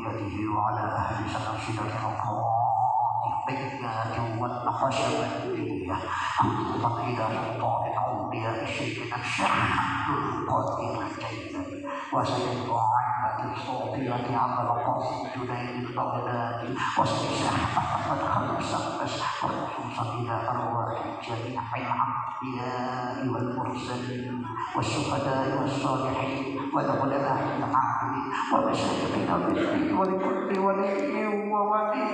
وذريته وعلى أهل سلسلة القرآن والنقش والدنيا أنظر إلى سلطان أولياء سيدنا الشيخ القادر الجيلاني وسيد عامة الصوفية عبد القاسم جنيد البغدادي وسيد الشيخ محمد خليل سقس وخصوصا إلى أرواح جميع الأنبياء والمرسلين والشهداء والصالحين والعلماء العاملين ومشايخنا بالدين ولكل ولي وولي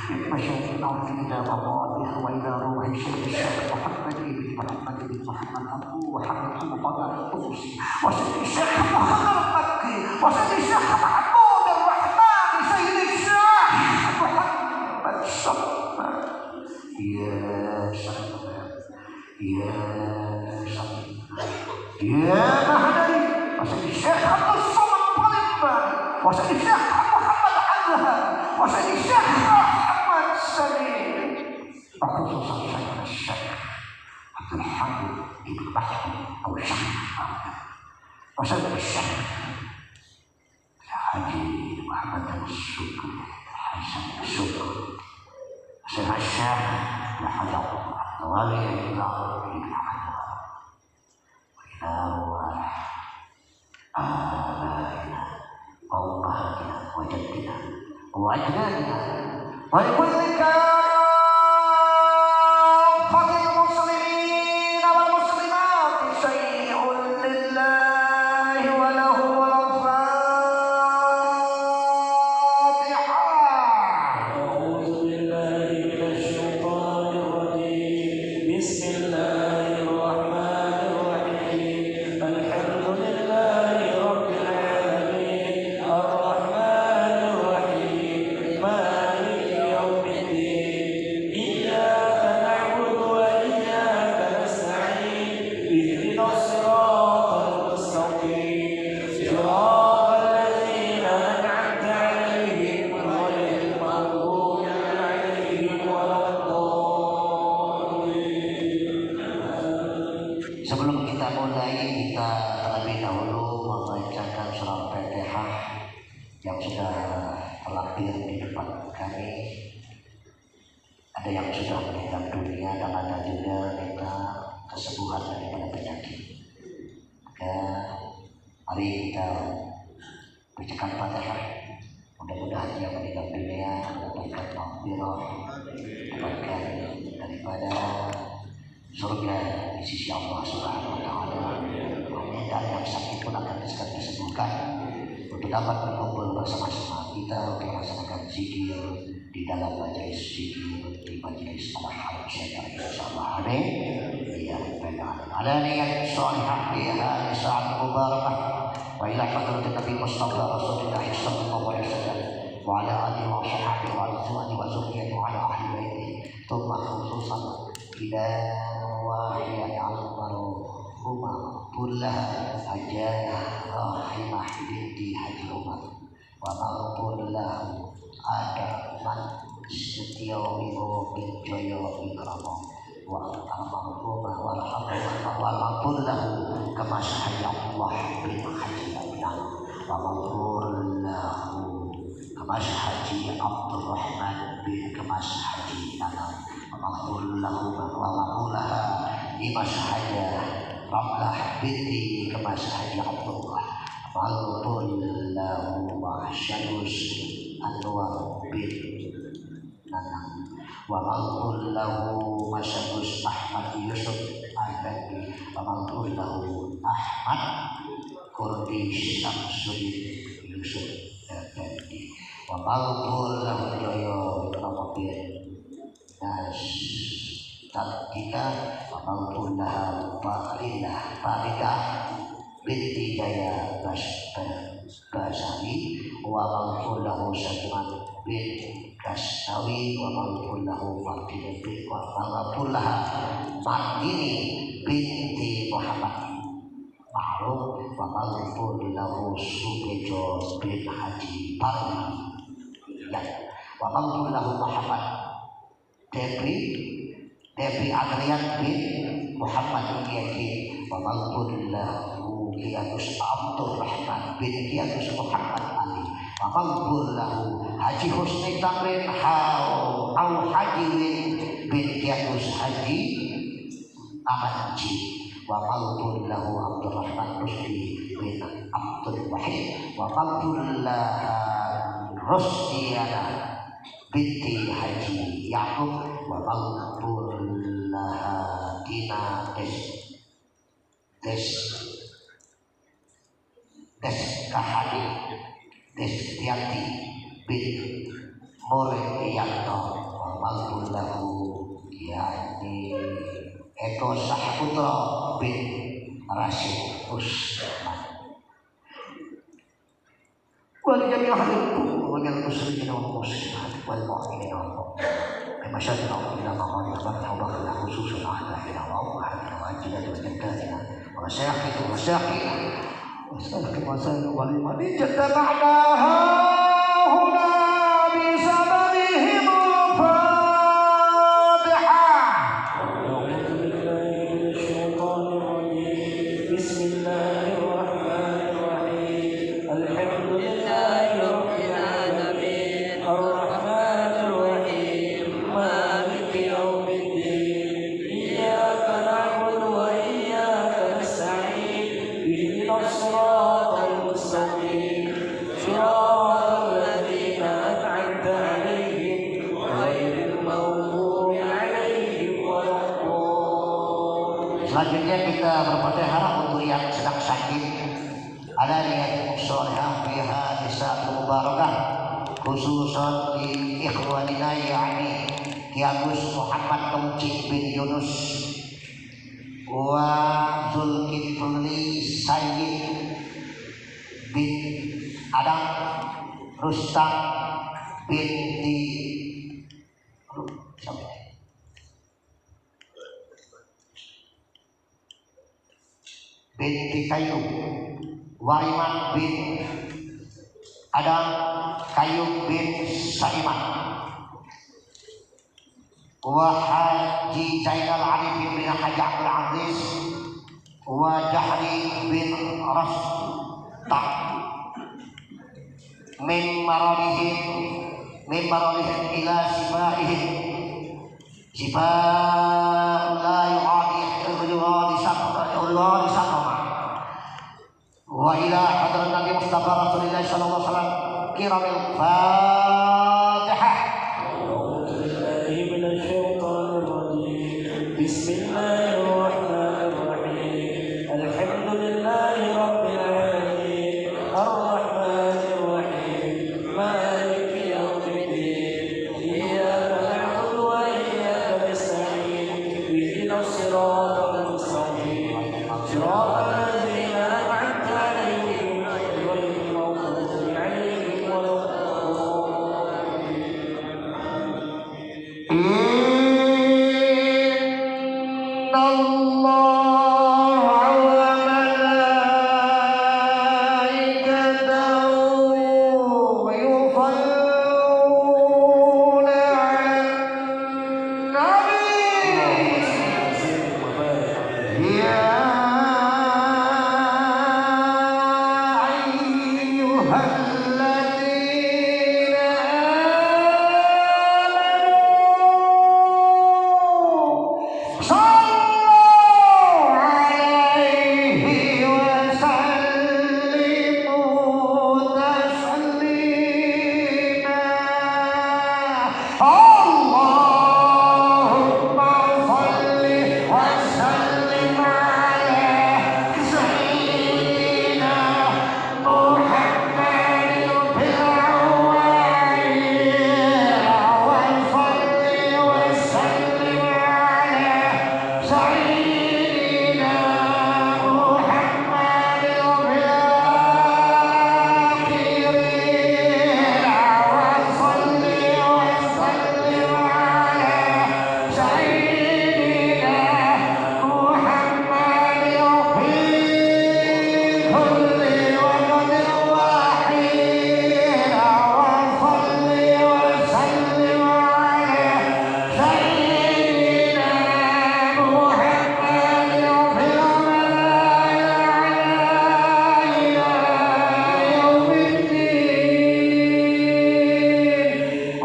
من مشايخنا إلى مواضيع وإلى روح الشيخ محمد بن محمد أبو محمد المقدر القدسي وسيد الشيخ محمد المكي وسيد الشيخ محمود الرحمن سيد الشيخ محمد سمان يا سلام يا سلام يا مهدي وسيد الشيخ Samman Palembang وسيد الشيخ محمد Al-Halim وسيد الشيخ محمد سليم وخصوصا سيدنا الشيخ الحمد بالبحر أو شهر وسيد الشيخ الحاجي محمد الشكر حسن الشكر وسيد الشيخ الحجر الولي إلى أرواح آبائنا وأمهاتنا وجدنا وأجدادنا ولكل كافة المسلمين والمسلمات شيء لله وله الفاتحة. أعوذ بالله من الشيطان الرجيم. بسم الله الرحمن الرحيم. الحمد لله رب العالمين الرحمن الرحيم مالك يوم الدين إياك نعبد وإياك نستعين اهدنا الصراط المستقيم صراط الذين أنعمت عليهم غير المغضوب عليهم ولا الضالين. Sebelum kita mulai, kita terlebih dahulu membacakan surah Fatihah yang sudah terlampir di depan kami. Ada yang sudah meninggal dunia dan ada juga minta kesembuhan daripada penyakit. Maka mari kita bacakan Fatihah. Mudah-mudahan yang meninggal dunia mendapatkan maghfirah, mendapatkan daripada surga di sisi Allah Subhanahu wa taala. Dan yang sakit pun akan segera disembuhkan untuk dapat berkumpul bersama-sama kita untuk melaksanakan dzikir di dalam majelis dzikir di majelis Al-Halim Al-Halim ya ala niat salihah biha sa'at mubarakah wa ila hadratin Nabi Mustafa Rasulullah sallallahu alaihi wasallam wa ala alihi wa sahbihi wa azwajihi wa zurriyyatihi wa ala ahli baitihi thumma khususan ila wahiyati al-marhumah kullah hajah rahimah binti Haji Umar wa maghfurlah ada man setio ibu bin joyo ikramo wa al-marhumah wal hamdulillah wa maghfurlah kama syahaya Allah bin Haji Abdullah wa maghfurlah kama Haji Abdurrahman bin Kemas Haji Nanam wa maghfurlah wa maghfurlah lima syahaya Ramlah binti Kemas Haji Abdullah Maghfurlah wa Syadus Anwar bin Nanang wa maghfurlahu Masyadus Ahmad Yusuf Al-Badi wa maghfurlahu Ahmad Kurdi Syamsuddin Yusuf Al-Badi wa maghfurlahu Joyo Ramabir Nas Tatika wa maghfurlah Farida binti Jaya Basari wa maghfurlahu Syadman bin Kasawi wa maghfurlahu Fadil bin wa maghfurlah Mardini binti Muhammad Ma'ruf wa maghfurlahu Subejo bin Haji Palembang wa maghfurlahu Muhammad Devri Adrian bin Muhammad Yaki wa maghfurlahu Kiyatus Abdul Rahman bin Kiyatus Muhammad Ali wa maghfir lahu Haji Husni Thamrin Haji bin Kiatus Haji Amanji wa maghfir lahu Abdurrahman Rusdi bin Abdul Wahid wa maghfir lahu Rusdiana binti Haji Yaqub wa maghfir lahu Dina Kahadi Destiati bin Mulyanto wa maghfir lahu yakni Eko Sahputra bin Rashid Usman wal jami' ahlikum wal muslimin wal muslimat wal mu'minin wal mu'minat masyaallah ila maqamin Allah khususun ahla ila wa ahla wa ajlan wa jaddatina wa masyaikh wa masyaikh wasallallahu alaihi wa sallam jadda ba'daha huna bi sababihim Selanjutnya kita berfatihah untuk yang sedang sakit. Ada niat sholihah fiha nisa'atul mubarakah khususan di ikhwanina yakni Kiagus Muhammad Tumcik bin Yunus wa Zulkifli Sayyid bin Adam Rustam binti binti Kayu Wariman bin Adam Kayu bin Saiman wa Haji Zainal Arifin bin Haji Abdul Aziz wa Jahri bin Rastaq min maralihim ila sibaihim sibah la yu'adi sakama wa ila hadrat Nabi Mustafa Rasulullah sallallahu alaihi wasallam kiramil Fatihah. Bismillahirrahmanirrahim. Alhamdulillahi rabbil alamin. Ar-Rahmanir Rahim. Maliki yaumiddin. Iyyaka na'budu wa iyyaka nasta'in. Ihdinas siratal mustaqim. Siratal ladzina an'amta 'alaihim ghairil maghdubi 'alaihim waladdallin.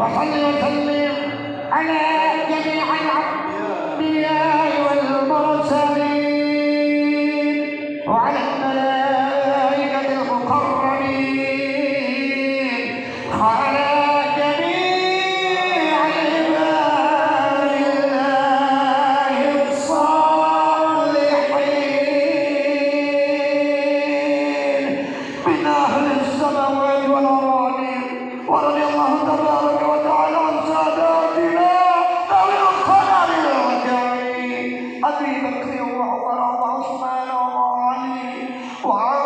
وصل وسلم على جميع الأنبياء والمرسلين وعلى الملائكة المقربين وعلى جميع عباد الله الصالحين من أهل السماوات والأراضين. ورضي الله تبارك وتعالى عن ساداتنا ذوي القدر والجاه أبي بكر وعمر وعثمان وعلي وعن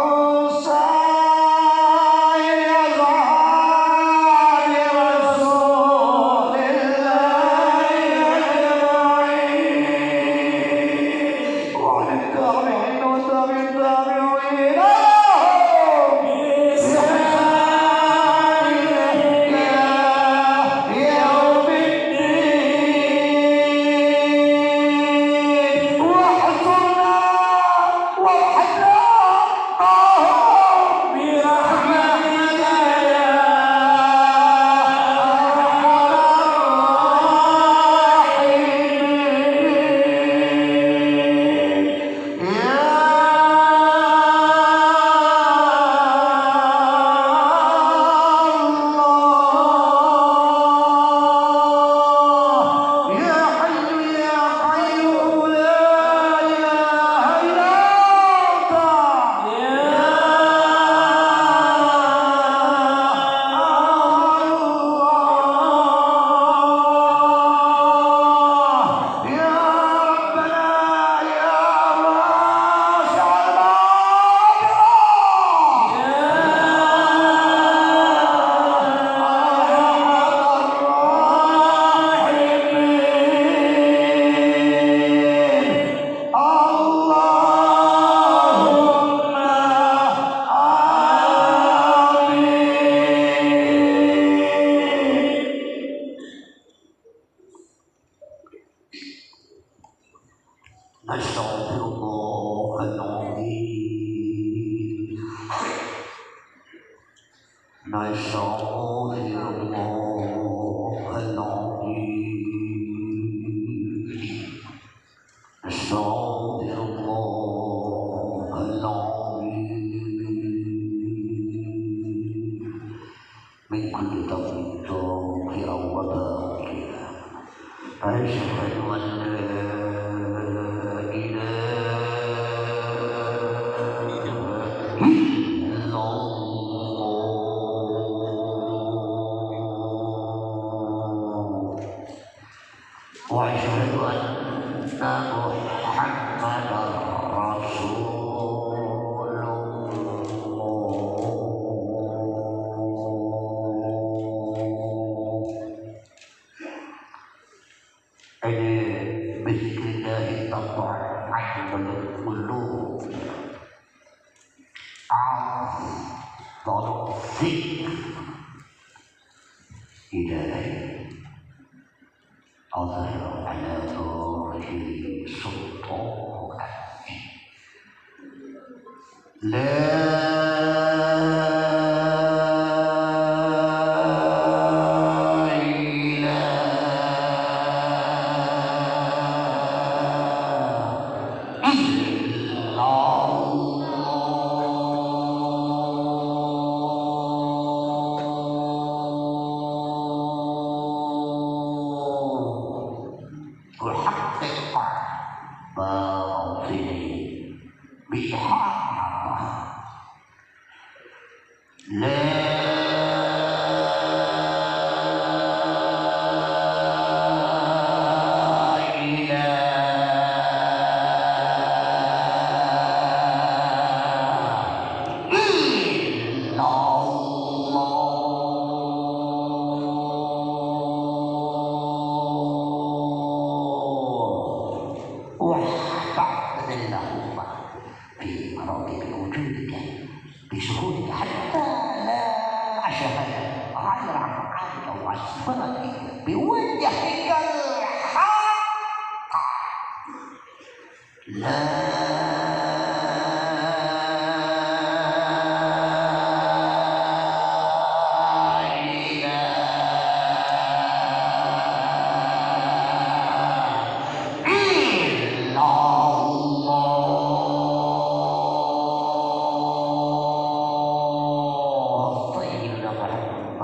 سائر أصحاب رسول الله أجمعين وعن التابعين وتابع التابعين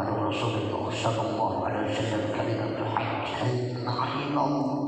بعد رسول الله صلى الله عليه وسلم كلمة الحج إلى الله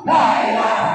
La ilaha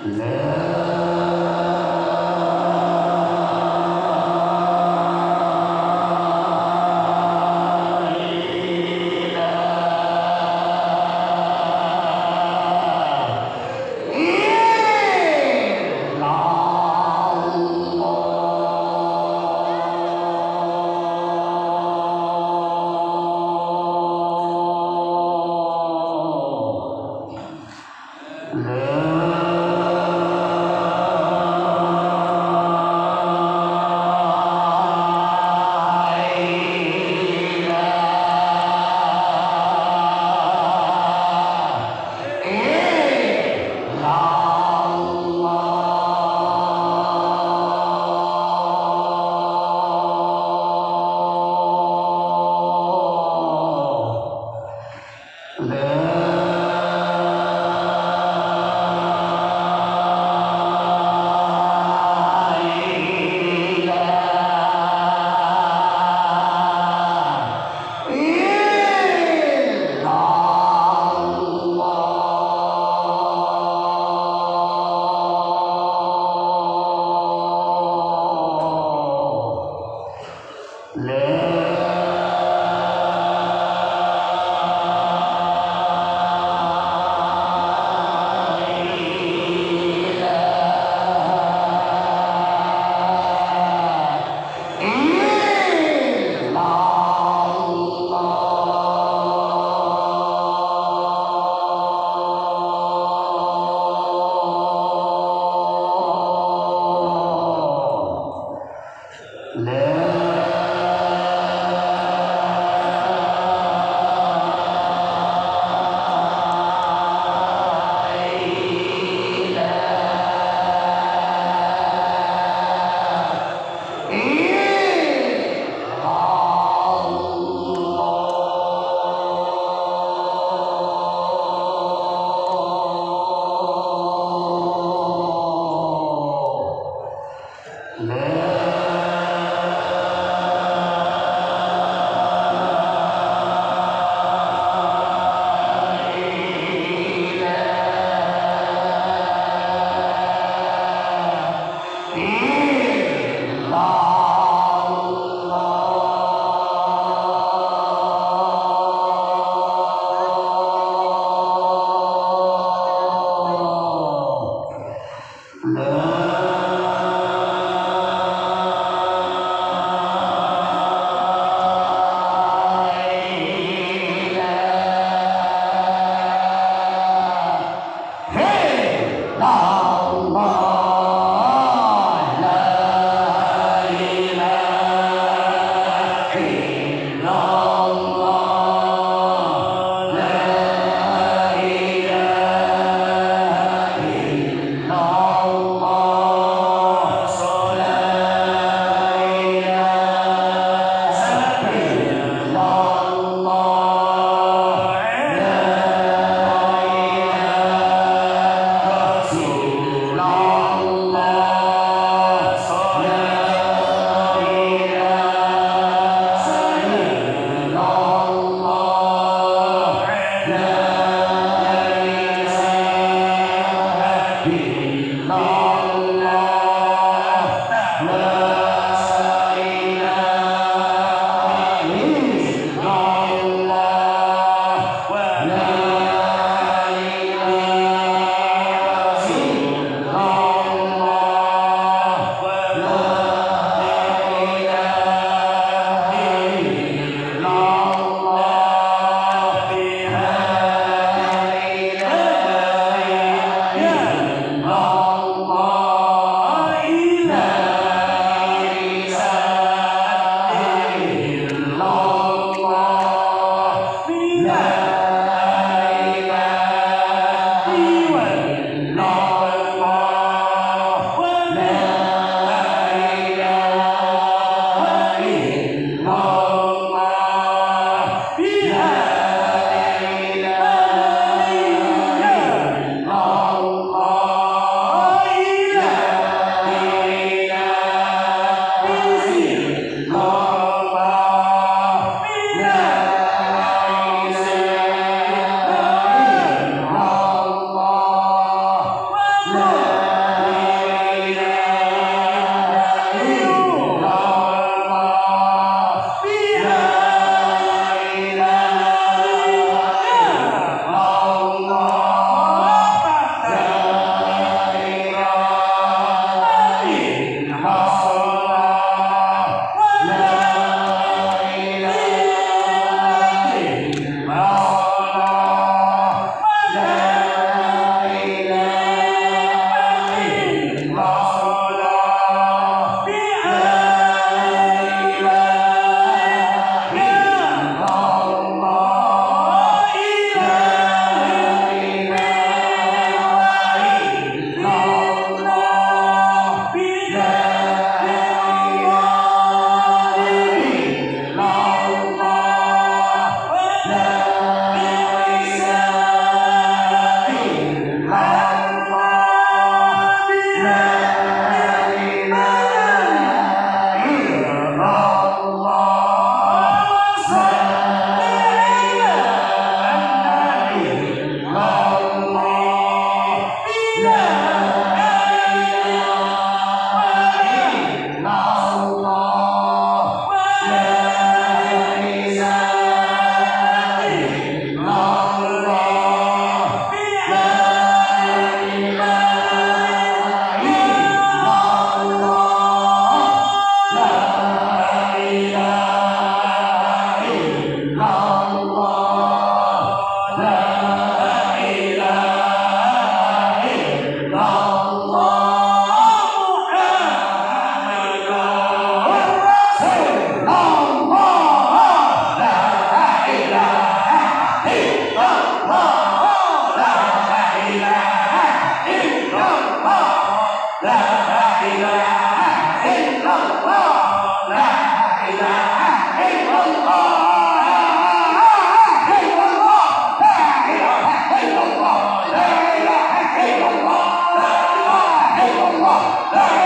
La La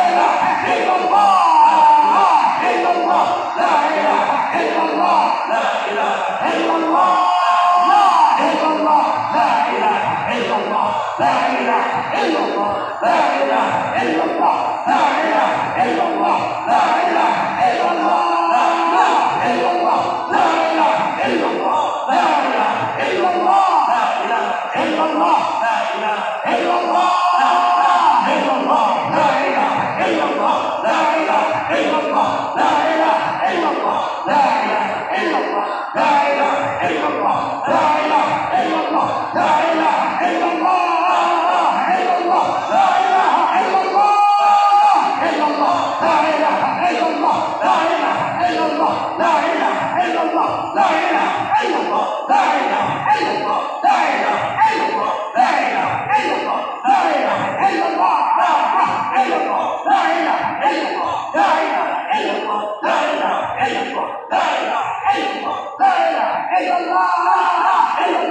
ilaha illallah. illallah, la ilaha illallah, la ilaha illallah, la ilaha illallah, la ilaha illallah, la ilaha illallah, la ilaha illallah, la ilaha illallah, la ilaha illallah, la ilaha illallah, la ilaha illallah, la ilaha illallah, la ilaha illallah, la ilaha illallah, la ilaha illallah, la ilaha illallah, illallah, la ilaha illallah, illallah, la ilaha illallah, la ilaha illallah, la ilaha illallah, la ilaha illallah, la ilaha illallah, la ilaha illallah, la ilaha illallah, la ilaha illallah, la ilaha illallah, la ilaha illallah, la ilaha illallah, la ilaha illallah, la ilaha illallah, la ilaha illallah,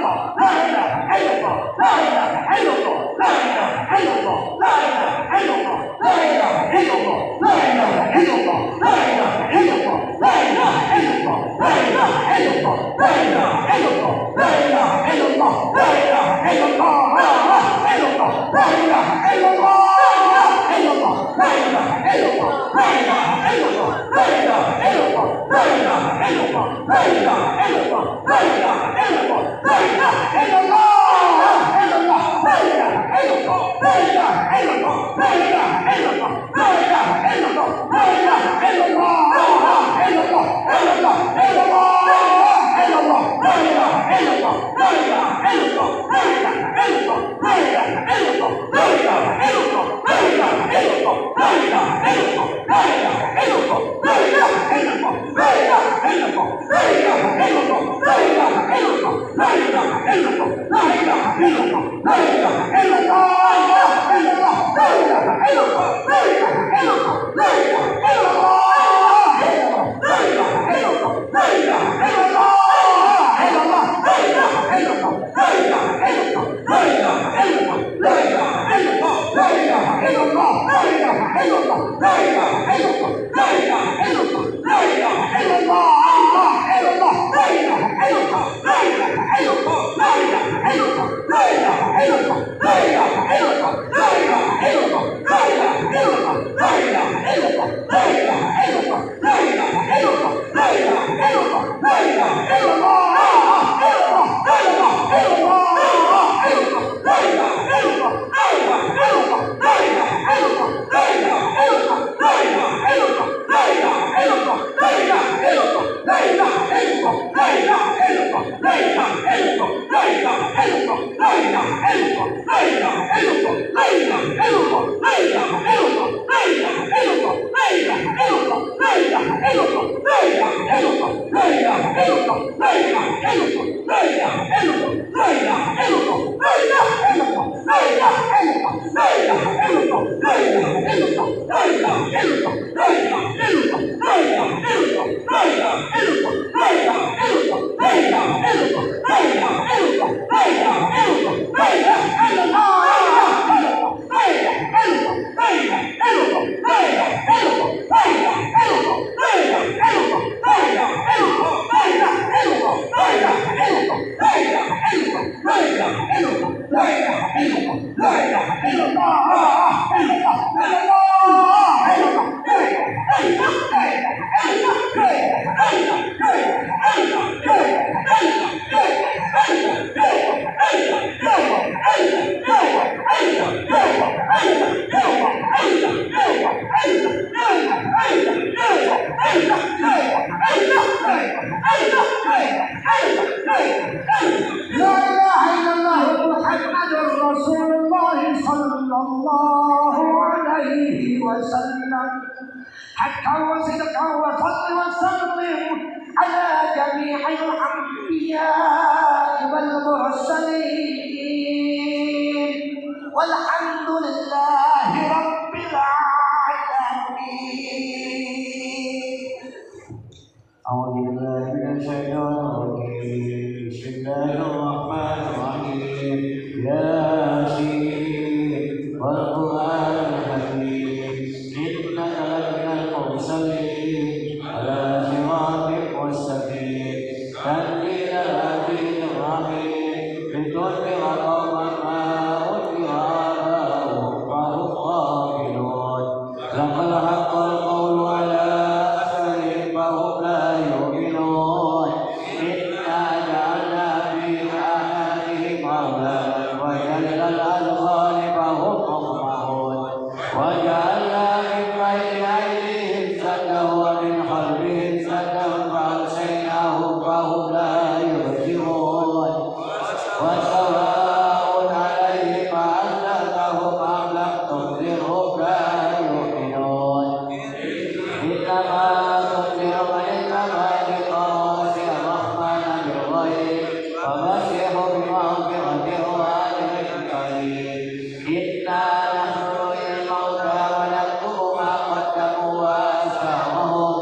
illallah, la ilaha illallah, la ilaha illallah, la ilaha illallah, la ilaha illallah, la ilaha illallah, la ilaha illallah, la ilaha illallah, la ilaha illallah, la ilaha illallah, la ilaha illallah, la ilaha illallah, la ilaha illallah, la ilaha illallah, la ilaha illallah, illallah, la ilaha illallah, la ilaha illallah, la ilaha illallah, la ilaha illallah, la ilaha illallah, la ilaha illallah, la ilaha illallah, illallah, la ilaha illallah, la ilaha illallah, la ilaha illallah, la ilaha illallah, la ilaha illallah, illallah, illallah, illallah, illallah, la ilaha illallah, la ilaha illallah, la ilaha illallah, la ilaha illallah, la ilaha illallah, la ilaha illallah, la ilaha illallah, la ilaha illallah, la ilaha illallah, la ilaha illallah, la ilaha illallah, la ilaha illallah, la ilaha illallah, la ilaha illallah, la ilaha illallah, illallah, la ilaha illallah, la ilaha illallah, la ilaha illallah, la ilaha illallah, la ilaha illallah, illallah, la ilaha illallah, la ilaha illallah, la ilaha illallah, la ilaha illallah, la ilaha illallah, la ilaha illallah, la ilaha illallah, la ilaha illallah, la ilaha illallah, illallah, la ilaha illallah, la ilaha illallah, la ilaha illallah, la ilaha illallah, la ilaha illallah, la ilaha illallah, la ilaha illallah, la ilaha illallah, la ilaha illallah, la ilaha illallah, la ilaha illallah, la ilaha illallah, والحمد لله رب العالمين. أعوذ بالله من الشيطان الرجيم. بسم الله الرحمن الرحيم. ياسين والقرآن الحكيم إنك لمن المرسلين على صراط مستقيم تنزيل العزيز الرحيم لتنذر قوما ما أنذر آباؤهم فهم غافلون لقد حق القول على أكثرهم فهم لا يؤمنون إنا جعلنا في أعناقهم أغلالا وجعلنا الأذقان فهم مقمحون وجعلنا من بين أيديهم سدا ومن خلفهم سدا فأغشيناهم فهم لا يبصرون وسواء عليهم أأنذرتهم أم لم تنذرهم لا يؤمنون إنما تنذر من اتبع بقاسي الرحمن بالغيب فبشره بمغفرة وأجر كريم إنا نحيي الموتى ونكتب ما قدموا وآثارهم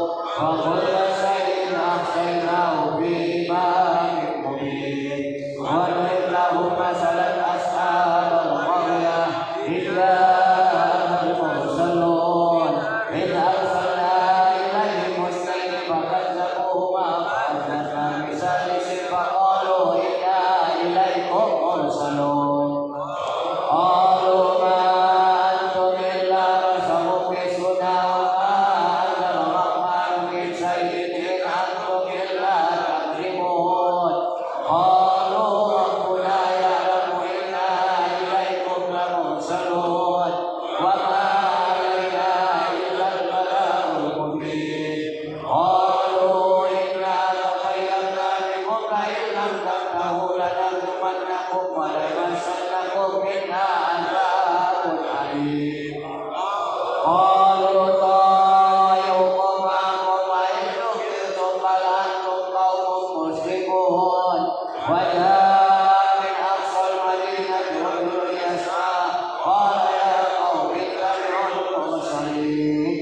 وكل شيء أحصيناه في إمام مبين واضرب لهم مثلا أصحاب القرية إذ جاءها المرسلون إذ أرسلنا إليهم السيل فكذبوهما فأخذنا بسادس فقالوا إنا إليكم مرسلون قالوا ما أنتم إلا بشر مثلنا وما أنزل الرحمن من شيء إن أنتم إلا تكذبون قالوا ربنا يعلم إنا إليكم لمرسلون وما علينا إلا البلاغ المبين قالوا إنا تطيرنا بكم لئن لم تنتهوا لنرجمنكم وليمسنكم منا عذاب أليم قالوا طائركم معكم وإن ذكرتم بل أنتم قوم مسرفون وجاء من أقصى المدينة رجل يسعى قال يا قوم اتبعوا المرسلين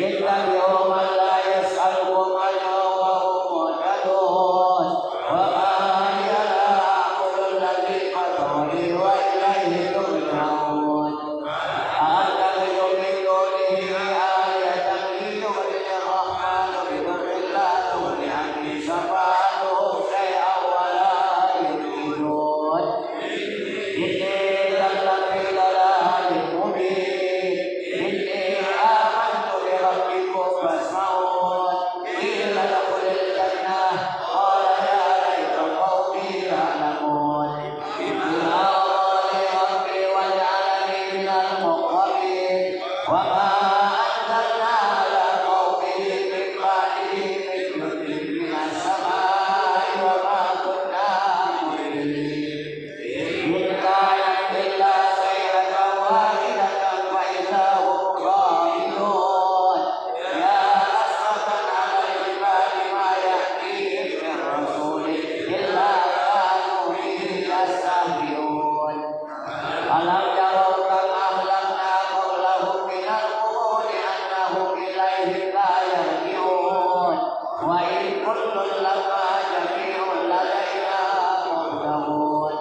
اتبعوا من لا يسألكم أجرا وهم مهتدون وما لي لا أعبد الذي فطرني وإليه ترجعون أأتخذ من دونه آلهة إن يغني الرحمن بضر لا تغن عني شفاعتهم شيئا ولا ينقذون إني إذا لفي ضلال مبين إني آمنت بربكم فاسمعون قيل ادخل الجنة قال يا ليت قومي يعلمون إذ أراني ربي وجعلني من المقربين وما أنزلنا على قومه من بعده من جند من السماء وما كنا مرسلين إن كانت إلا صيحة واحدة فإذا هم خامدون يا حسرة على العباد ما يأتيهم من رسول إلا كانوا به يستهزئون ألم يروا كم أهلكنا قبلهم من القرون أنهم إليهم لا يرجعون وإن كل لما جميع لدينا محضرون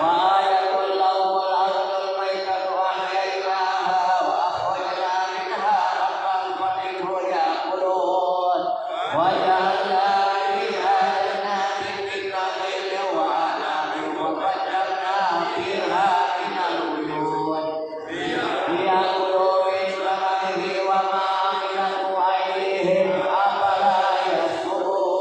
وآية لهم الأرض الميتة أحييناها وأخرجنا منها حبا فمنه يأكلون وجعلنا فيها جنات من نخيل وأعناب وفجرنا فيها من العيون ليأكلوا من ثمره وما عملته أيديهم أفلا يشكرون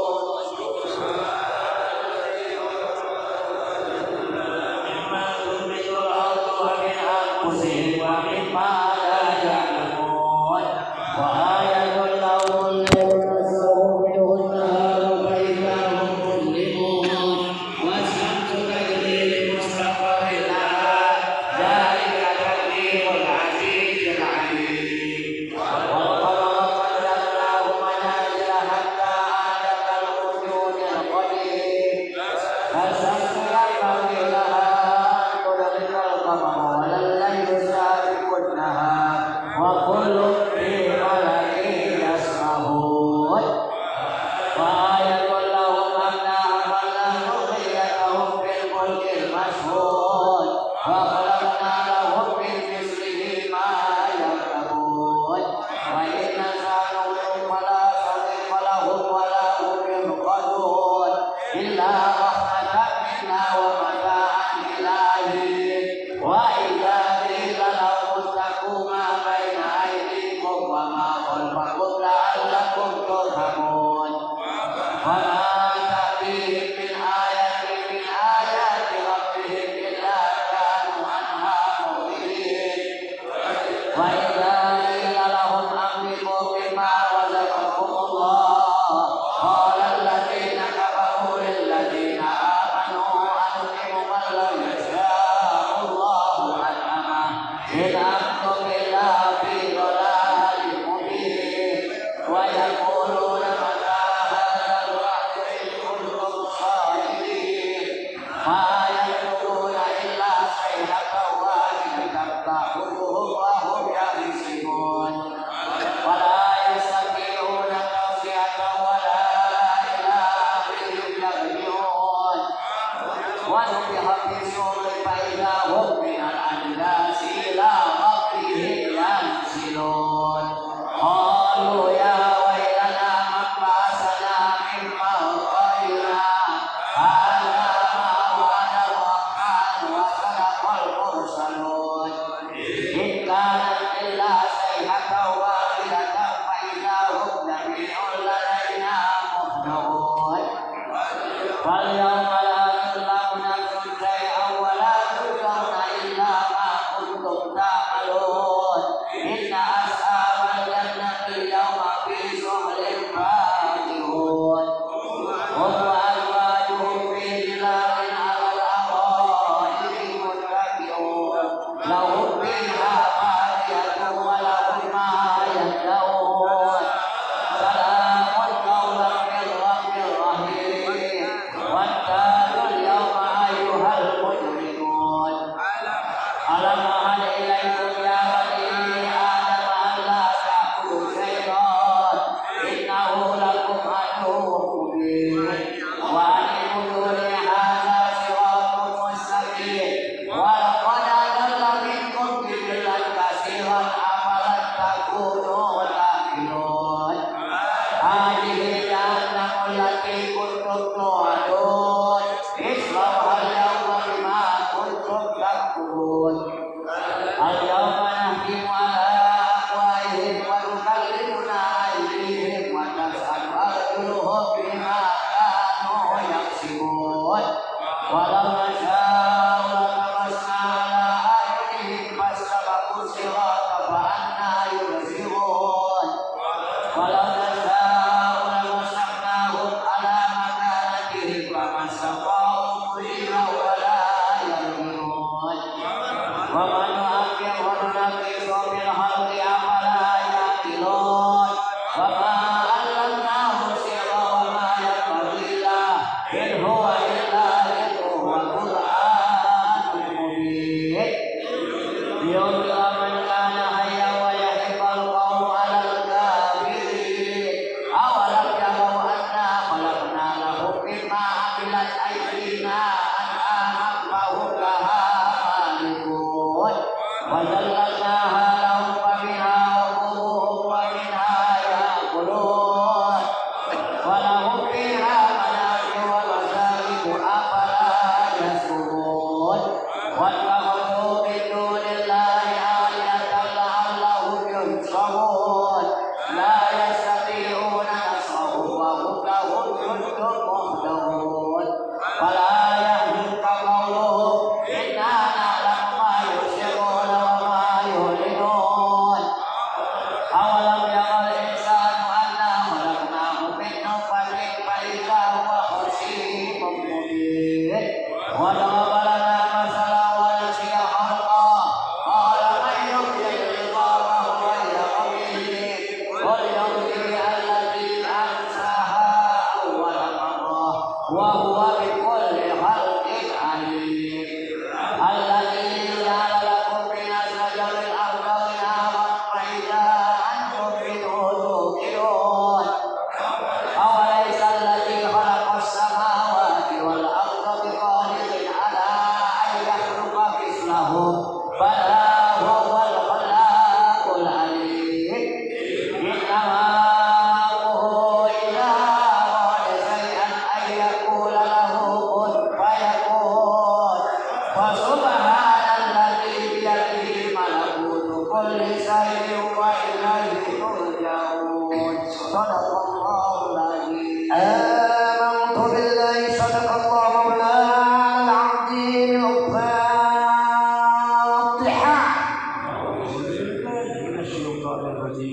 Sadaqallahul Azim.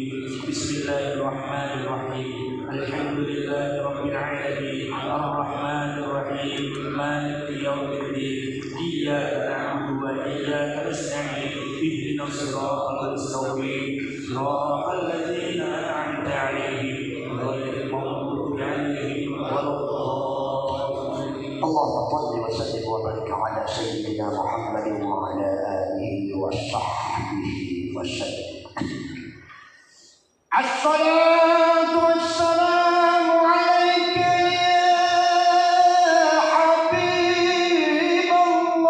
Bismillahirrahmanirrahim. Alhamdulillahi rabbil alamin. Ar-Rahmanir Rahim. Maliki yaumiddin. Iyyaka na'budu wa iyyaka nasta'in. Ihdinas siratal mustaqim. Siratal ladzina an'amta 'alaihim ghairil maghdubi 'alaihim waladdallin. Allahumma shalli wa sallim wa barik ala sayyidina Muhammadin wa ala alihi wa sahbihi wa sallam. As-salatu was-salamu alayka ya Habib Allah.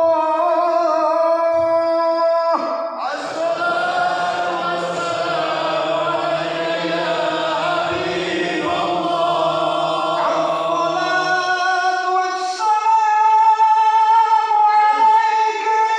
As-salatu was-salamu alayka ya Habib Allah. As-salatu was-salamu alayka ya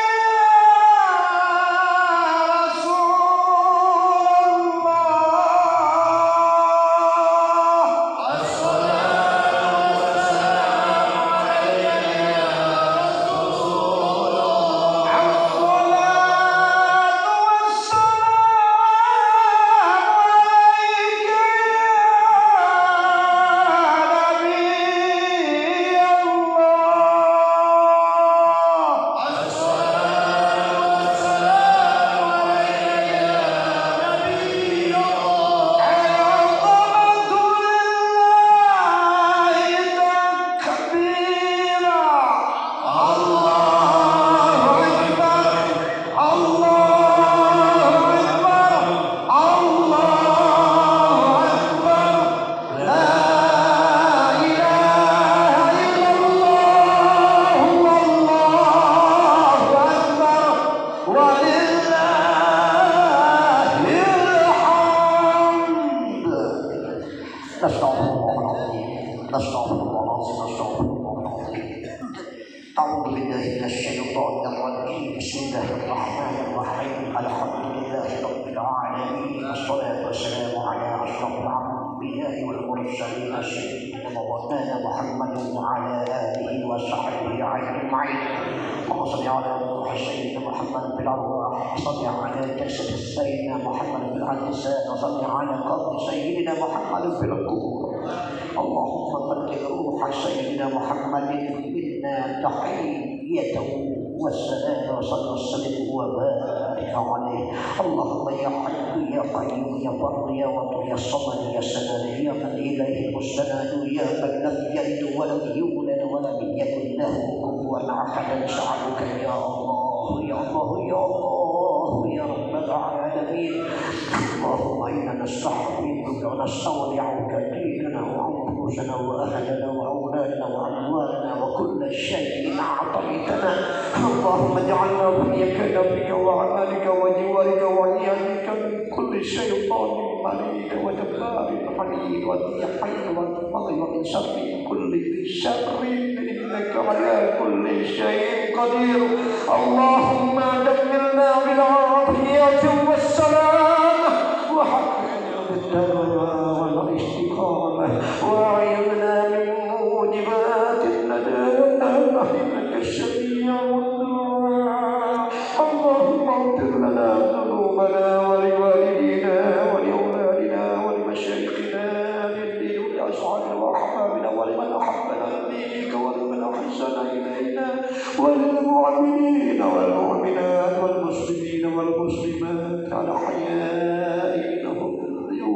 Bismillahirrahmanirrahim. Alhamdulillahi rabbil alamin. Wassalatu wassalamu ala asyrafil anbiya'i wal mursalin sayyidina Maulana Muhammadin wa ala alihi wa sahbihi ajma'in. Allahumma shalli ala sayyidina Muhammad fil arwah, shalli ala jasad sayyidina Muhammad fil ajsad, wa shalli ala qabri sayyidina Muhammad fil qubur. Allahumma balligh ruha sayyidina Muhammadin minna tahiyyatan والسلام وصلى وسلم وبارك عليه. اللهم يا حي يا قيوم يا بر يا وطن يا صمد يا سلام يا من اليه المستند يا من لم يلد ولم يولد ولم يكن له كفوا احد نسالك يا الله يا الله يا الله يا رب العالمين. اللهم انا نستحفظك ونستودعك ديننا وانفسنا واهلنا واولادنا واموالنا وكل شيء اعطيتنا. اللهم اجعلنا وليك نبيك وعملك وجوارك وعيادك من كل شيطان مريد وجبار عنيد وذي حي والبغي ومن شر كل ذي شر انك على كل شيء قدير. اللهم دمرنا بالعافيه والسلام وحققنا بالتقوى والاستقامه واعذنا من موجبات الندامه انك الشفيع والدعاء. اللهم اغفر لنا ذنوبنا ولوالدينا ولأولادنا ولمشايخنا للدين ولأصحابنا وأحبابنا ولمن أحبنا فيك ولمن أحسن إلينا وللمؤمنين والمؤمنات والمسلمين والمسلمات الأحياء منهم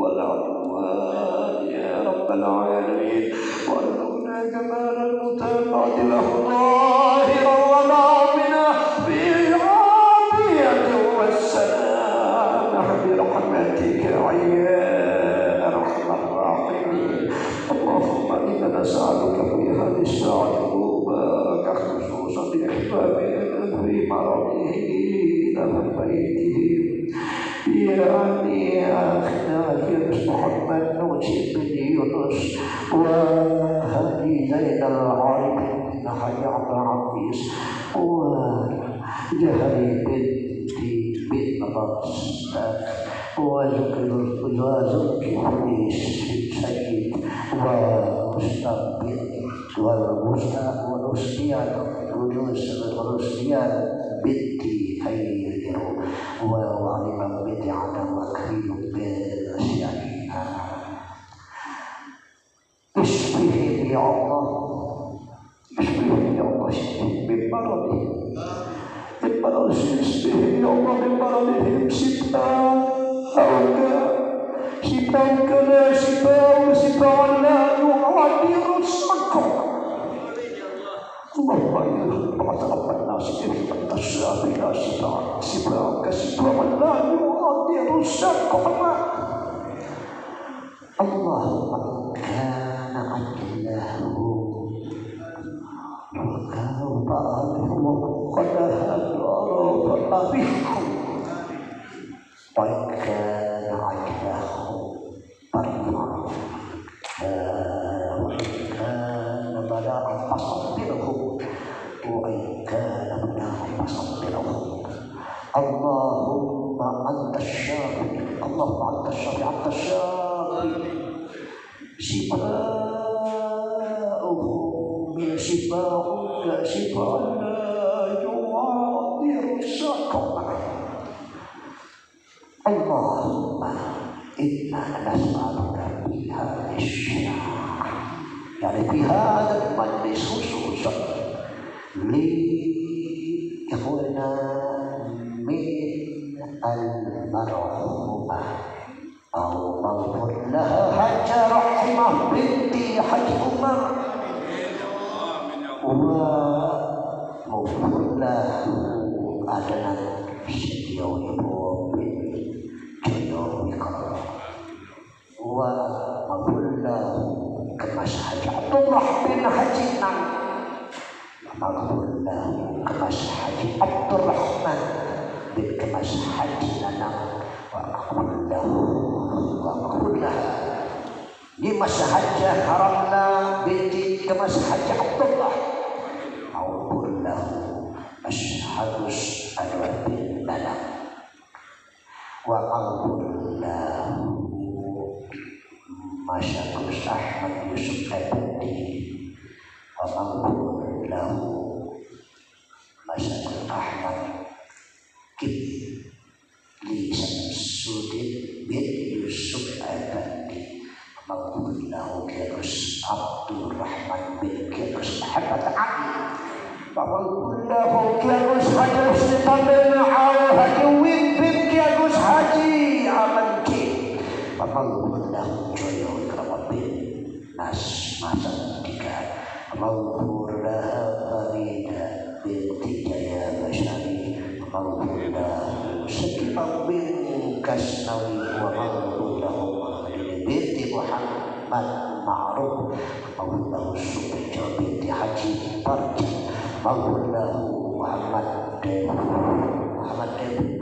والأموات يا رب العالمين. وارزقنا كمال المتابعة له ظاهرا وباطنا في العافية والسلامة برحمتك يا أرحم الراحمين. اللهم إنا نسألك في هذه الساعة المباركة خصوصا بإحبابنا في مرضه من بيتهم يعني أخنا فارس محمد نوسي بن يونس وهدي زين العارفين حي عبد العزيز وجهري بنتي بن بطستان وزكي السيد ومستقبل والمستقبل ونسيان بنتي خير وعلم بدعة وكريم ya Allah. Bismillah ya Allah, bimarodi ya Allah, bimarodi sipauka yu'adirus sakum. Allahumma ya Rabbana nasib antasabina sipauka yu'adirus sakum. Allahumma kana ajlahu Allahumma antas syafi, Allahumma antas syafi, antas syafi, sifa'uhu min sifa'uka sifa'na yu'adiru syakama. Allahumma inna nas'aluka bihadis sya'ah, yani bihadal majlis khususan li ikhwana min al-marhumah au maghfur laha hajja rahimah binti Haji Umar wa maghfur lahu adalah sejauh ibu bin jodoh ikrar wa maghfur lahu kemas Haji Abdullah bin Haji Nam maghfur lahu kemas Haji Abdurrahman bin kemas Haji Nanam wa maghfur lahu di masa hajjah haramna binti kemas Haji Abdullah maghfur lahu ashhadus adwabin lana wa maghfur lahu masyakus Ahmad Yusuf Abdi wa maghfur lahu masyakus Ahmad Kibli Samsudin bin Yusuf Abdi maghfur lahu Kirus Abdurrahman bin Kirus Muhammad Ali maghfur lahu Kirus Haji Sultan bin Haji Win bin Kirus Haji Amanki maghfur lahu Joyo Ikramat bin Nas Samman di Graha maghfur lahu Farida binti Jaya Basyari maghfur lahu Sakimah bin Kasnawi wa maghfur lahu binti Muhammad Ma'ruf maghfur lahu Subjo binti Haji Parja maghfur lahu Muhammad bin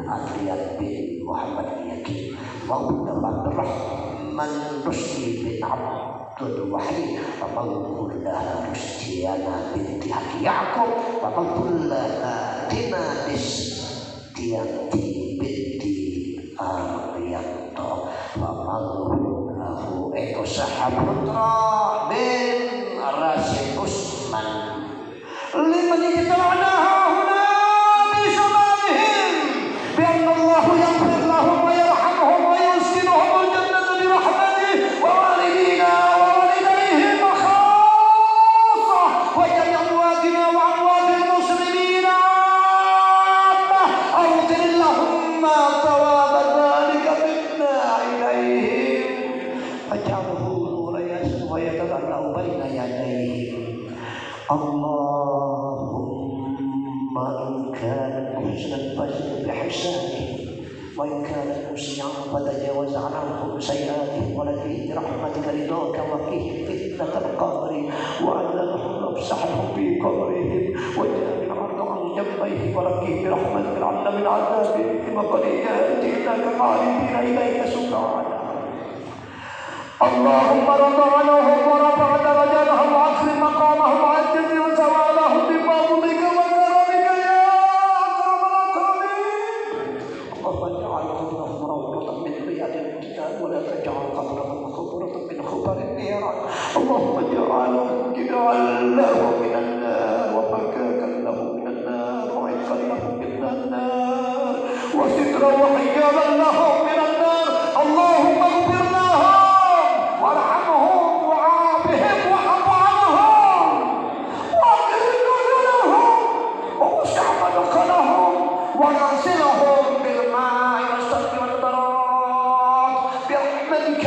Adrian bin Muhammad Yakin maghfur lahu Abdurrahman Rusdi bin Abdul Wahid maghfur lahu Rustiana binti Haji Ya'qub maghfur lahu Dinadis Tianti binti Ariyanto maghfur lahu Eko Sahabutra bin Rasid Usman liman yaj'alna huna bi sababihim bi anna Allah yaghfir lahum wa yarhamhum wa yuskinuhum al-jannata bi rahmatihi wa walidina wa walidayhim khassa wa jami'atina wa amwatil muslimina awtir lahumma thawab dhalika minna ilayhim faj'alhu rayasan wa yatadallahu baina yadayhim Allahumma in kana muhsinan fajzid bihsanihi wa in kana musian fatajawaz anhu sayyi'atihi wa lakih rahmatika ridaka wa qih fitnatal qabri wa adalhum afsahhum fi qabrihim wa jami'an an jambayhi wa lakih rahmatika anna min adabihim wa qad yatina khalidina ilayka subhana Allahumma rada'anahum wa rafa'a darajatahum wa akrim maqamahum wa ajjil sawalahum bi fadlika wa karamika ya akramal akramin Allahumma ja'alhum rawdatan min riyadil jannah wa la taj'al qabrahum quburatan min khubarin niran Allahumma ja'alhum lahu minan nar wa fakakan lahu minan nar wa iqan lahu minan nar wa sitran wa hijaban lahu minan nar Allahumma ighfir lahum warhamhum wa'afihim wa'fu anhum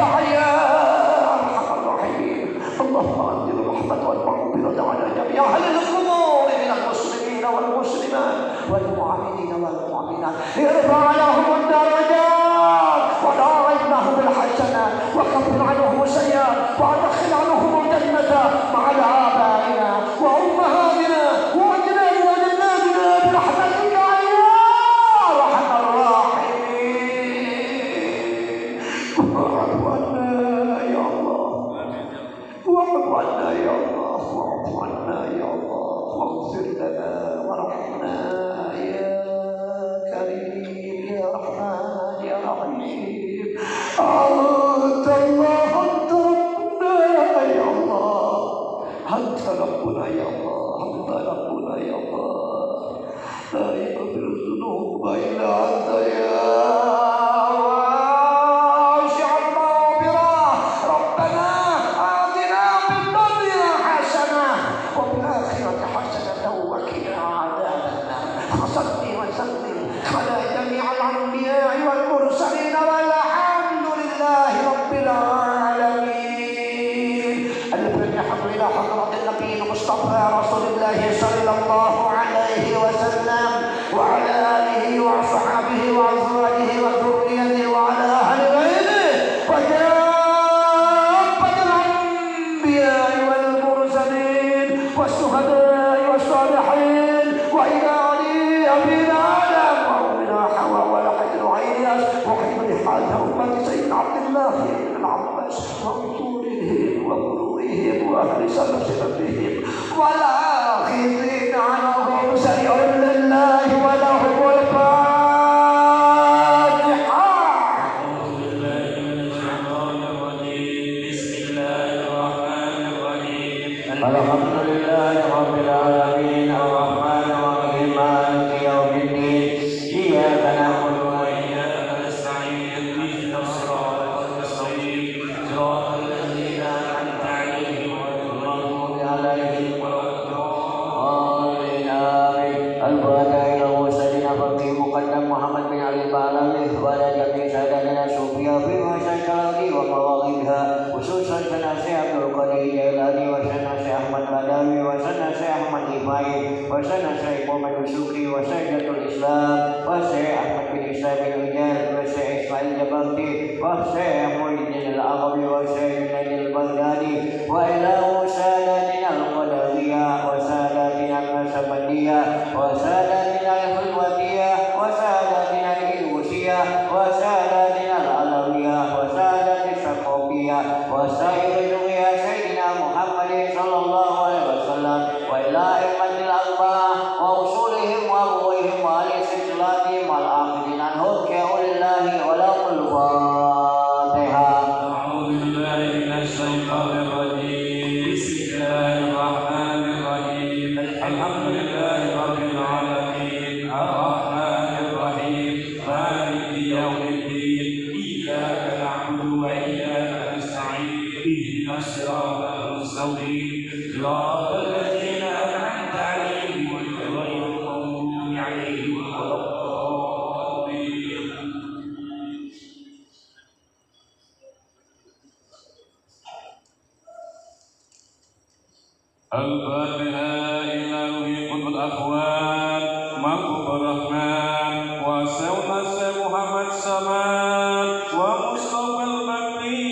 يا حيان أرحم الراحمين. اللهم أنزل الرحمة والمغفرة على جميع أهل القبور من المسلمين والمسلمات والمؤمنين والمؤمنات. ارفع لهم الدرجات وضاعف لهم الحسنات وكفر عنهم السيئات وادخل عنهم الجنة مع آبائنا وأمهاتنا وأجدادنا وجداتنا برحمتك يا أرحم الراحمين. واعف عنا يا الله، واعف عنا يا الله، واعف عنا يا الله، واغفر لنا وارحمنا يا كريم يا رحمن يا رحيم. أنت الله، أنت ربنا يا الله، أنت ربنا يا الله، أنت ربنا يا الله. لا يغفر الذنوب إلا أنت يا واسع المغفرة. ربنا آتنا في الدنيا حسنة وفي الآخرة حسنة وقنا عذاب النار. صل وسلم على جميع الأنبياء والمرسلين والحمد لله رب العالمين. الفاتحة إلى حضرة النبي المصطفى رسول الله صلى الله عليه وسلم وعلى آله وصحبه وأزواجه وذريته وعلى أهل بيته وكافة الأنبياء والمرسلين والشهداء والصالحين وإلى علي أبينا آدم وأمنا حواء ولحد عياس وحفظ حال أمة سيدنا عبد الله بن العباس وأصولهم وفروعهم وأهل سلسلتهم والآخذين عنهم سريع لله ولهم الفاتحة. أعوذ بالله من الشيطان الرجيم. بسم الله الرحمن الرحيم. الحمد لله رب العالمين الرحمن الرحيم مالك يوم الدين إياك نعبد وإياك نستعين. اهدنا الصراط المستقيم صراط الذين أنعمت عليهم غير المغضوب عليهم ولا الضالين. آمين. الفاتحة إلى المرسلين فقيه مقدم محمد بن علي البعلمي وعلى جميع سادتنا الصوفية في مشايخ الأرض ومواقفها خصوصا سيدنا الشيخ عبد القادر الجيلاني وسيدنا الشيخ أحمد بدوي وسيدنا الشيخ أحمد إفاي وسيدنا الشيخ محمد السوقي وسيدة الإسلام والشيخ أحمد بن إسحاق بن إياس والشيخ إسماعيل الجبرتي والشيخ محي الدين العربي والشيخ جنيد البغدادي وإلى سادتنا القدرية وسادتنا النسبندية وسادتنا الخلوتية وسادتنا الإلوسية وسادتنا العلوية وسادة الشقوقية وسائر ذرية سيدنا محمد صلى الله عليه وسلم وإلى أئمة الأربعة وأصولهم وأبوهم وأهل سلسلتهم والآخذين عنهم كأولي الله ولهم الفاتحة. أعوذ بالله من الشيطان الرجيم. بسم الله الرحمن الرحيم. الحمد لله رب العالمين الرحمن الرحيم مالك يوم الدين إياك نعبد وإياك نستعين. اهدنا الصراط المستقيم صراط الذين أنعمت عليهم غير المغضوب عليهم ولا الضالين. الفاتحة إلى روح قطب الأخوان محبوب الرحمن وسيدنا الشيخ محمد سمان ومصطفى البكري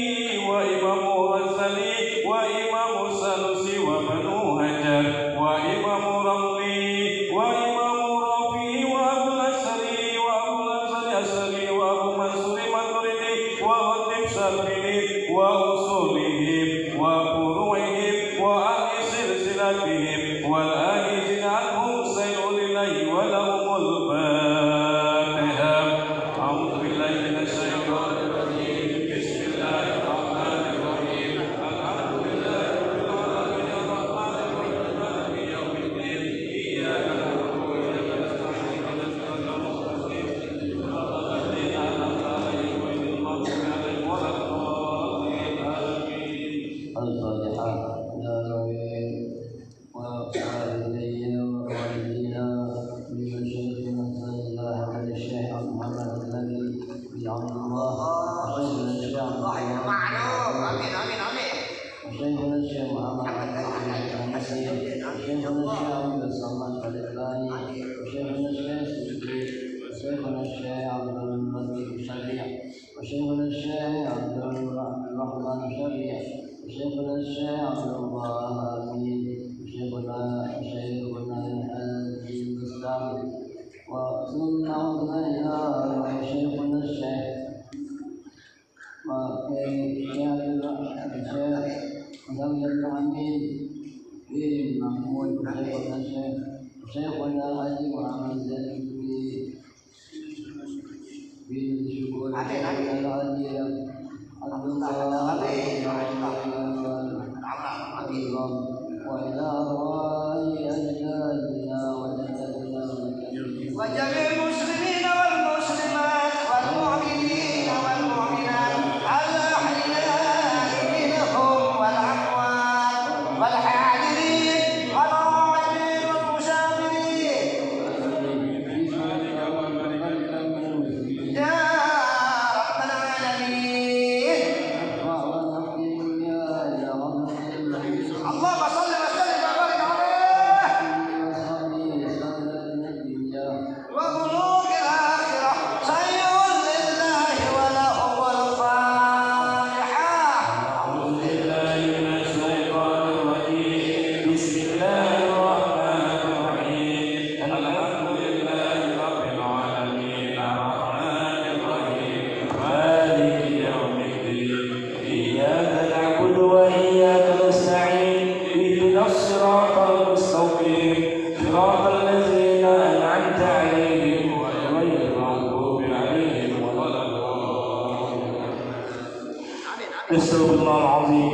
وإمام الغزالي وإمام السنوسي وبنو هجر وإمام رملي وإمام رافي وأبو الأشري وأبو الأشري وأبو منصور الماتريدي وراتب سمن وأصولهم وفروعهم وأهل سلسلتهم والآخذين عنهم سيء لله ولهم الفاتحة. أعوذ بالله من الشيطان الرجيم. بسم الله الرحمن الرحيم. الحمد لله رب العالمين الرحمن الرحيم مالك يوم الدين إياك نعبد وإياك نستعين. اهدنا الصراط المستقيم صراط الذين أنعمت عليهم غير المغضوب عليهم ولا الضالين. آمين. وشيخنا الشيخ محمد وشيخنا الشيخ عبد الصمد الثاني وشيخنا الشيخ سيدي وشيخنا الشيخ عبد المجيد الشريع وشيخنا الشيخ عبد الرحمن الشريع وشيخنا الشيخ عبد الله الأمين وشيخنا الدين الإسلام وثم أغنينا وشيخنا الشيخ محمد الحميد في محمود شيخنا علي محمد في شكور العلي عبد الله وإلى أرواح أجدادنا وجدتنا وجميع المسلمين والمسلمات والمؤمنين والمؤمنات الأحياء منهم والأموات والحاضرين والغائبين والمسافرين يا رب العالمين. اللهم صل وسلم وبارك عليه وبلوغ الآخرة خير لله وله الفاتحة. أعوذ بالله من الشيطان الرجيم. بسم الله الرحمن الرحيم. الحمد لله رب العالمين الرحمن الرحيم مالك يوم الدين إياك نعبد وإياك نستعين اهدنا الصراط المستقيم صراط الذين أنعمت عليهم غير المغضوب عليهم ولا الضالين. استغفر الله العظيم.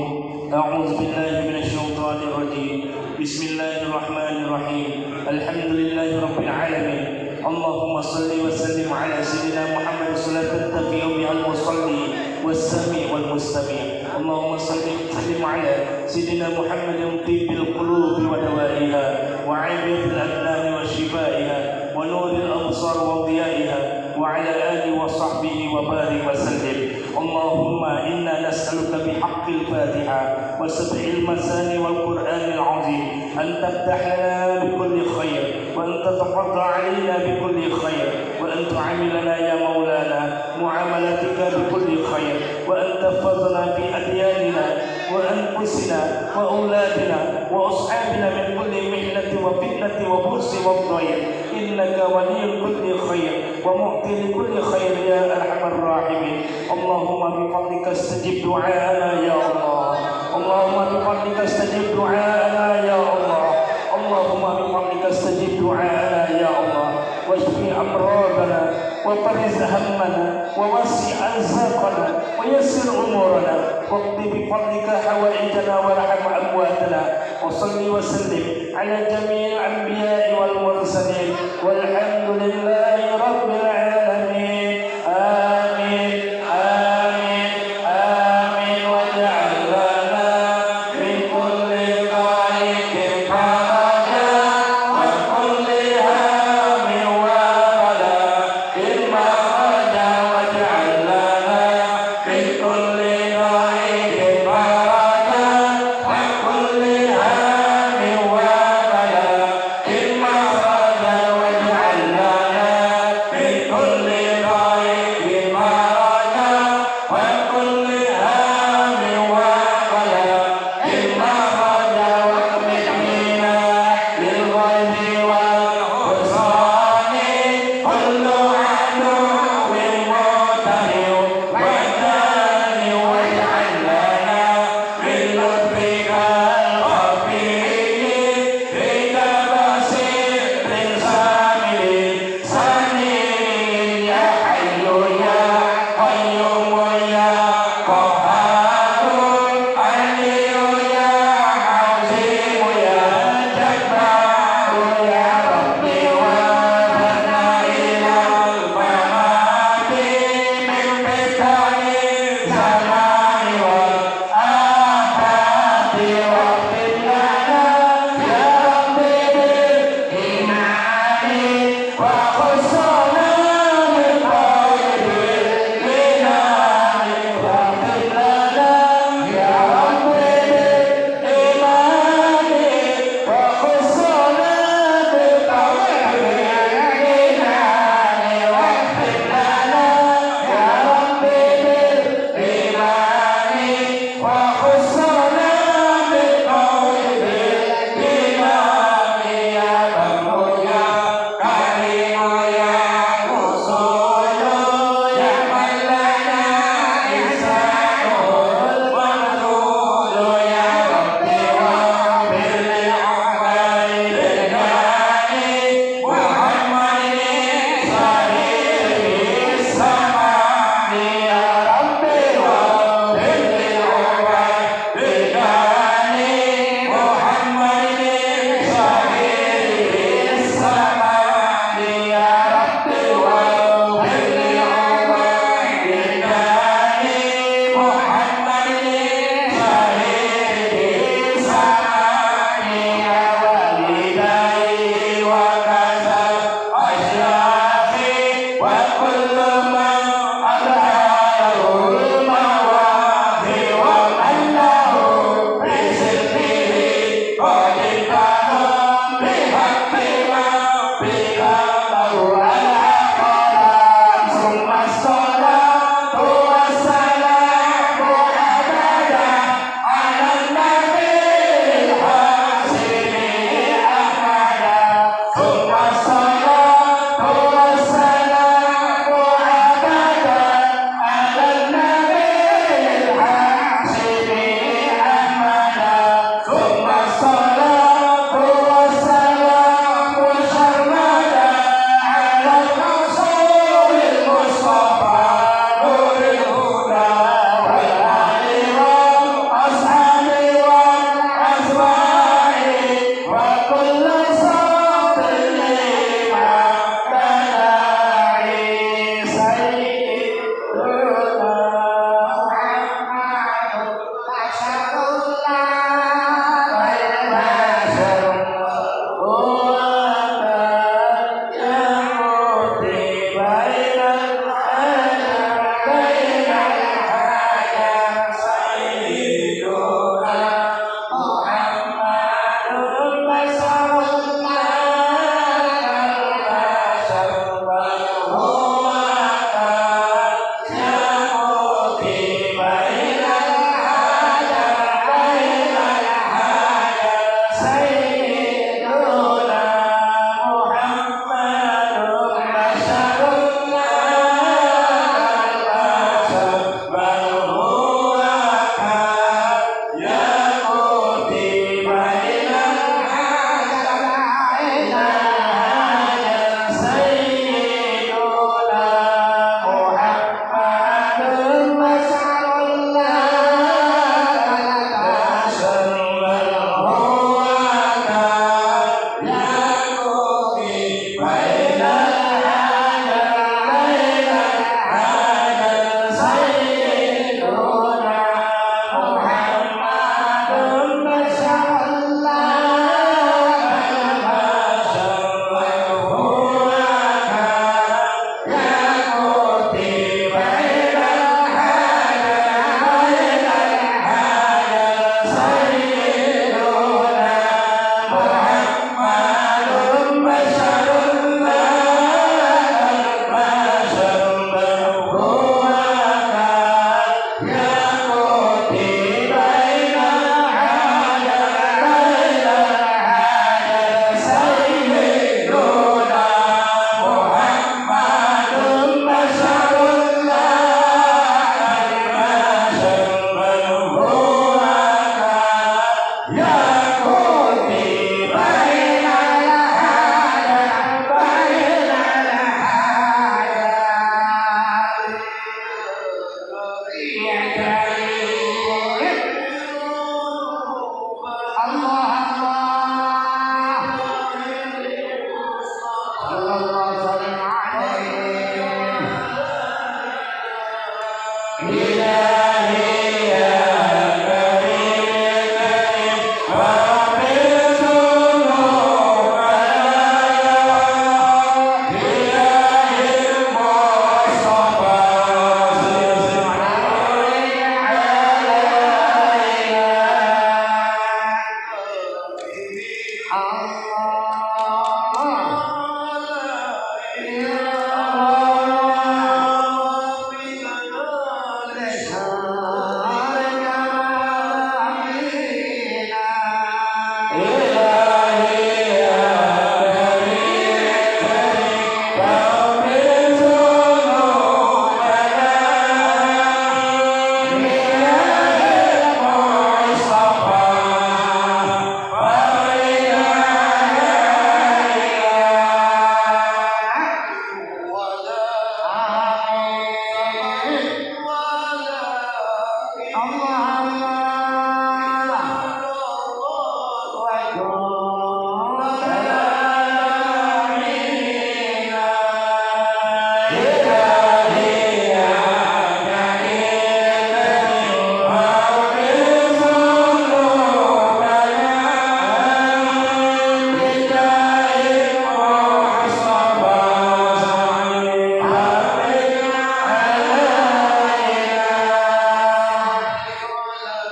أعوذ بالله من الشيطان الرجيم. بسم الله الرحمن الرحيم. الحمد لله رب العالمين. اللهم صل وسلم على سيدنا محمد صلاة تنتفع بها المصلي والسامع والمستمع. اللهم صل وسلم على سيدنا محمد طيب القلوب ودوائها وعافية الأبدان وشفائها ونور الأبصار وضيائها وعلى آله وصحبه وبارك وسلم. اللهم إنا نسألك بحق الفاتحة وسبع المثاني والقرآن العظيم أن تفتح لنا بكل خير وأن تتفضل علينا بكل خير وأن تعاملنا يا مولانا معاملتك بكل خير وأن تحفظنا في أدياننا وأنفسنا وأولادنا وأصحابنا من كل محنة وفتنة وبؤس وضيق إنك ولي كل خير ومعطي لكل خير يا أرحم الراحمين. اللهم بفضلك استجب دعاءنا يا الله. اللهم بفضلك استجب دعاءنا يا الله. اللهم بفضلك استجب دعاءنا يا الله واشف أمراضنا وفرج همنا ووسع أرزاقنا ويسر أمورنا واقض بفضلك حوائجنا وارحم أمواتنا وصل وسلم على جميع الأنبياء والمرسلين والحمد لله رب العالمين. آمين آمين آمين. واجعل لنا من كل ضيق فرجا وكل هم وبلاء مخرجا. واجعل لنا من كل ضيق فرجا وكل هم وبلاء مخرجا. واجعل لنا من كل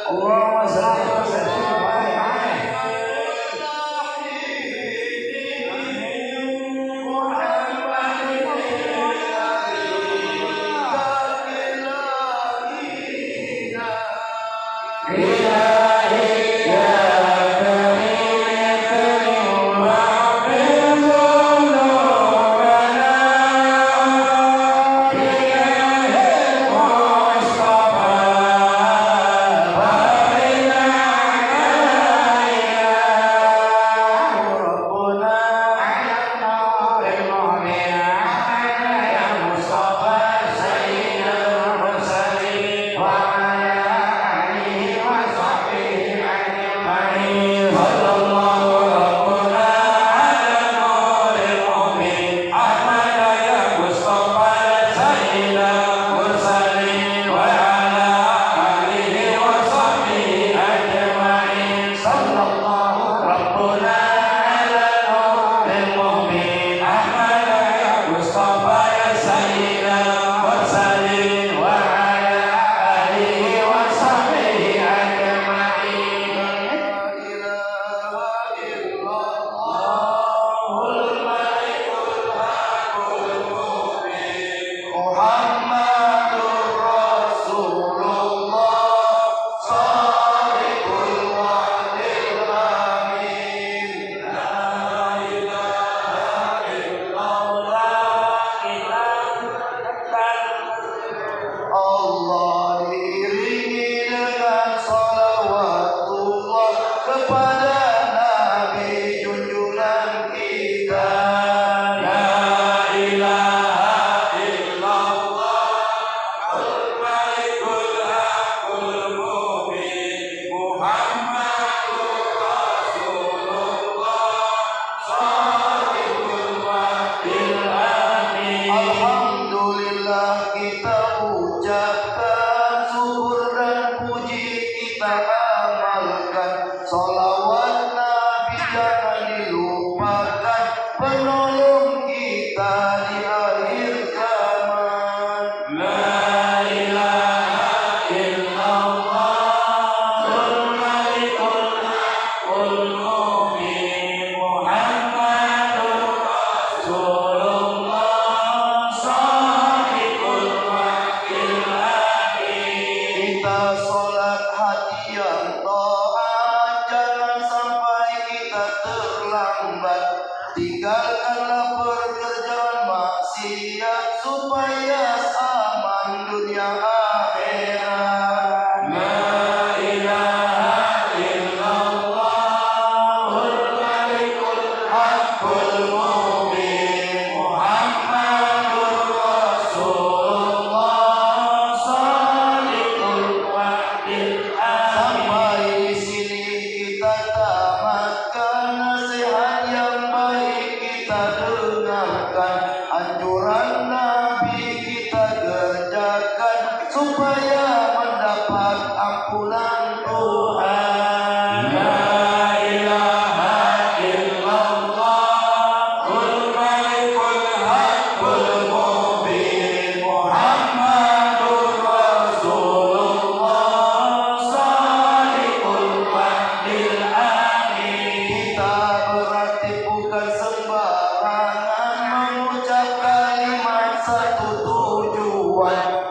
Allahumma shalli wa sallim wa barik alaihi.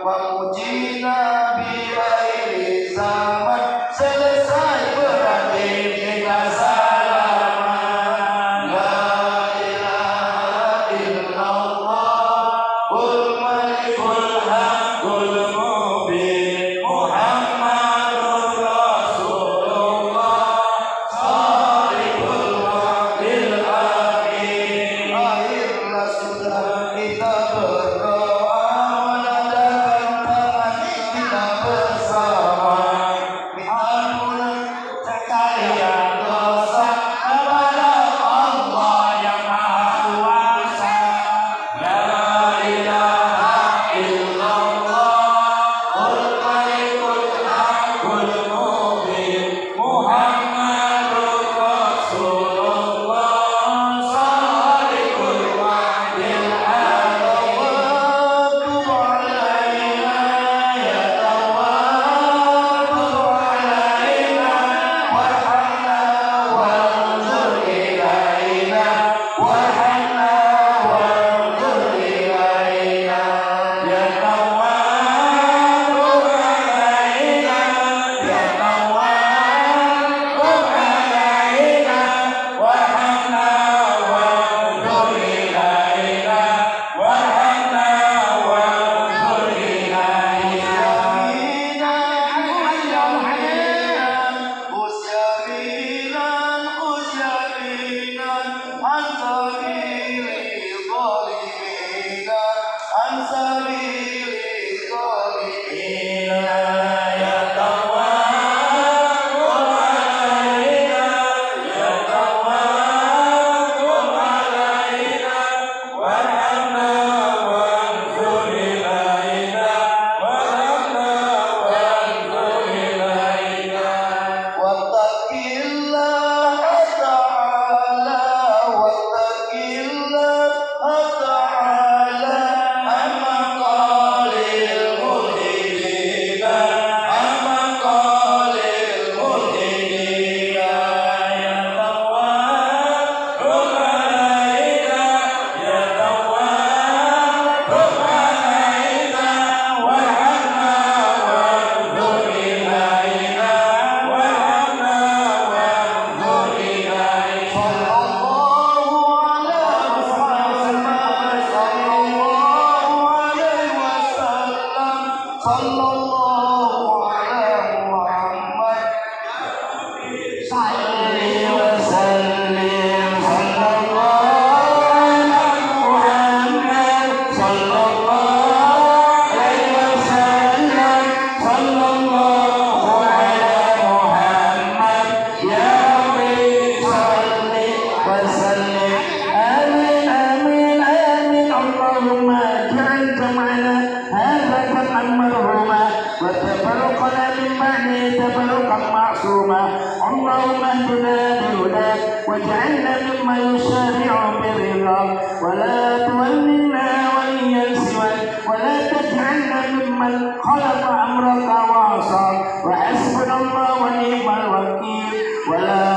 Memuji Nabi akhir zaman selesai. وارزقنا من بعده تبركا معصوما اللهم اهدنا بهداك واجعلنا ممن يسارع برضاك ولا تولنا وليا سواك ولا تجعلنا ممن خلق امرك وعصاك وحسبنا الله ونعم الوكيل ولا